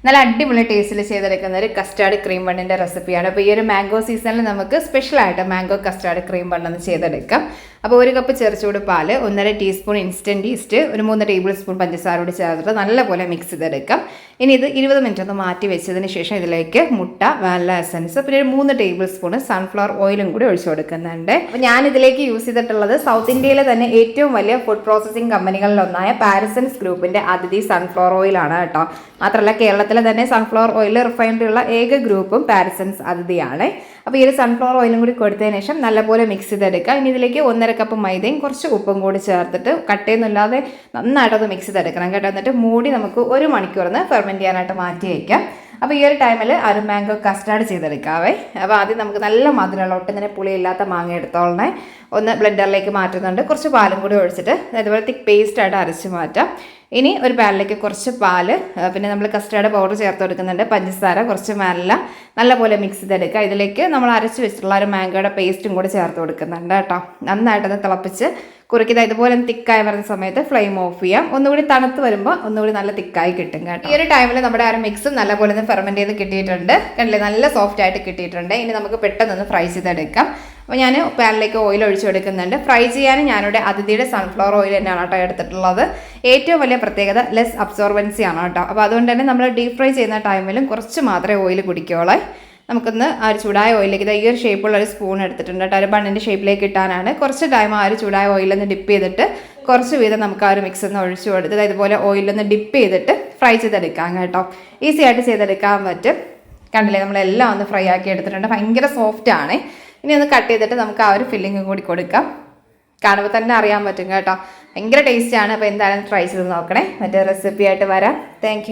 നല്ല അടിപൊളി ടേസ്റ്റിൽ ചെയ്തെടുക്കുന്ന ഒരു കസ്റ്റാർഡ് ക്രീം ബണ്ണിൻ്റെ റെസിപ്പിയാണ്. അപ്പോൾ ഈ ഒരു മാംഗോ സീസണിൽ നമുക്ക് സ്പെഷ്യലായിട്ട് മാംഗോ കസ്റ്റാർഡ് ക്രീം ബണ്ണെന്ന് ചെയ്തെടുക്കാം. അപ്പോൾ 1 കപ്പ് ചെറുചൂട് പാല്, 1.5 ടീസ്പൂൺ ഇൻസ്റ്റൻറ്റ് ഈസ്റ്റ്, ഒരു 3 ടേബിൾ സ്പൂൺ പഞ്ചസാര കൂടി ചേർത്തിട്ട് നല്ലപോലെ മിക്സ് ചെയ്തെടുക്കാം. ഇനി ഇത് 20 മിനിറ്റ് ഒന്ന് മാറ്റി വെച്ചതിന് ശേഷം ഇതിലേക്ക് മുട്ട, വാനില എസൻസ്, പിന്നെ ഒരു 3 ടേബിൾ സ്പൂൺ സൺഫ്ലവർ ഓയിലും കൂടി ഒഴിച്ചു കൊടുക്കുന്നുണ്ട്. അപ്പോൾ ഞാൻ ഇതിലേക്ക് യൂസ് ചെയ്തിട്ടുള്ളത് സൗത്ത് ഇന്ത്യയിലെ തന്നെ ഏറ്റവും വലിയ ഫുഡ് പ്രോസസ്സിംഗ് കമ്പനികളിലൊന്നായ പാരസൻസ് ഗ്രൂപ്പിൻ്റെ അതിഥി സൺഫ്ലവർ ഓയിലാണ് കേട്ടോ. മാത്രമല്ല കേരളത്തിലെ തന്നെ സൺഫ്ലവർ ഓയിൽ റിഫൈൻഡ് ഉള്ള ഏക ഗ്രൂപ്പും പാരസൻസ് അതിഥിയാണ്. അപ്പോൾ ഈ ഒരു സൺഫ്ലവർ ഓയിലും കൂടി കൊടുത്തതിന് ശേഷം നല്ലപോലെ മിക്സ് ചെയ്തെടുക്കുക. ഇനി ഇതിലേക്ക് 1.5 കപ്പ് മൈദയും കുറച്ച് ഉപ്പും കൂടി ചേർത്തിട്ട് കട്ടയൊന്നുമില്ലാതെ നന്നായിട്ടത് മിക്സ് ചെയ്തെടുക്കണം കേട്ടോ. എന്നിട്ട് മൂടി നമുക്ക് 1 മണിക്കൂറിന് ഫെർമെൻറ്റ് ചെയ്യാനായിട്ട് മാറ്റി വയ്ക്കാം. അപ്പോൾ ഈ ഒരു ടൈമിൽ ഒരു മാംഗോ കസ്റ്റാർഡ് ചെയ്തെടുക്കാവേ. അപ്പോൾ ആദ്യം നമുക്ക് നല്ല മധുരമുള്ള ഒട്ടും തന്നെ പുളിയില്ലാത്ത മാങ്ങ എടുത്തോളണേ. ഒന്ന് ബ്ലെൻഡറിലേക്ക് മാറ്റുന്നുണ്ട്. കുറച്ച് പാലും കൂടി ഒഴിച്ചിട്ട് അതുപോലെ തിക്ക് പേസ്റ്റായിട്ട് അരച്ച് മാറ്റാം. ഇനി ഒരു പാനിലേക്ക് കുറച്ച് പാല്, പിന്നെ നമ്മൾ കസ്റ്റാർഡ് പൗഡർ ചേർത്ത് കൊടുക്കുന്നുണ്ട്, പഞ്ചസാര, കുറച്ച് വാനില, നല്ലപോലെ മിക്സ് ചെയ്തെടുക്കുക. ഇതിലേക്ക് നമ്മൾ അരച്ച് വെച്ചിട്ടുള്ള ഒരു മാംഗോയുടെ പേസ്റ്റും കൂടി ചേർത്ത് കൊടുക്കുന്നുണ്ട് കേട്ടോ. നന്നായിട്ടൊന്ന് തിളപ്പിച്ച് കുറുക്കിയത് ഇതുപോലെ തിക്കായി വരുന്ന സമയത്ത് ഫ്ലെയിം ഓഫ് ചെയ്യാം. ഒന്നുകൂടി തണുത്ത് വരുമ്പോൾ ഒന്നുകൂടി നല്ല തിക്കായി കിട്ടും കേട്ടോ. ഈ ഒരു ടൈമിൽ നമ്മുടെ ആ ഒരു മിക്സും നല്ലപോലെ ഒന്ന് ഫെർമെൻറ്റ് ചെയ്ത് കിട്ടിയിട്ടുണ്ട്. കണ്ടില്ലേ, നല്ല സോഫ്റ്റ് ആയിട്ട് കിട്ടിയിട്ടുണ്ട്. ഇനി നമുക്ക് പെട്ടെന്നൊന്ന് ഫ്രൈ ചെയ്തെടുക്കാം. അപ്പോൾ ഞാൻ പാനിലേക്ക് ഓയിൽ ഒഴിച്ച് കൊടുക്കുന്നുണ്ട്. ഫ്രൈ ചെയ്യാൻ ഞാനിവിടെ അതിഥിയുടെ സൺഫ്ലവർ ഓയിൽ തന്നെയാണ് കേട്ടോ എടുത്തിട്ടുള്ളത്. ഏറ്റവും വലിയ പ്രത്യേകത ലെസ് അബ്സോർബൻസി ആണ് കേട്ടോ. അപ്പോൾ അതുകൊണ്ട് തന്നെ നമ്മൾ ഡീപ് ഫ്രൈ ചെയ്യുന്ന ടൈമിലും കുറച്ച് മാത്രമേ ഓയിൽ കുടിക്കുകയുള്ളൂ. നമുക്കൊന്ന് ആ ഒരു ചൂടായ ഓയിലേക്ക് ഈ ഒരു ഷേപ്പുള്ള ഒരു സ്പൂൺ എടുത്തിട്ടുണ്ട് കേട്ടോ. ഒരു ബണ്ണിൻ്റെ ഷേപ്പിലേക്ക് ഇട്ടാനാണ്. കുറച്ച് ടൈം ആ ഒരു ചൂടായ ഓയിലൊന്ന് ഡിപ്പ് ചെയ്തിട്ട് കുറച്ച് വീതം നമുക്ക് ആ ഒരു മിക്സ് ഒന്ന് ഒഴിച്ചു കൊടുത്ത് ഇതുപോലെ ഓയിലൊന്ന് ഡിപ്പ് ചെയ്തിട്ട് ഫ്രൈ ചെയ്തെടുക്കാം കേട്ടോ. ഈസി ആയിട്ട് ചെയ്തെടുക്കാൻ പറ്റും. കണ്ടില്ലേ, നമ്മളെല്ലാം ഒന്ന് ഫ്രൈ ആക്കി എടുത്തിട്ടുണ്ട്. ഭയങ്കര സോഫ്റ്റ് ആണ്. ഇനി ഒന്ന് കട്ട് ചെയ്തിട്ട് നമുക്ക് ആ ഒരു ഫില്ലിങ്ങും കൂടി കൊടുക്കാം. കാണുമ്പോൾ തന്നെ അറിയാൻ പറ്റും കേട്ടോ. ഭയങ്കര ടേസ്റ്റാണ്. അപ്പോൾ എന്തായാലും ട്രൈ ചെയ്ത് നോക്കണേ. മറ്റേ റെസിപ്പി ആയിട്ട് വരാം. താങ്ക്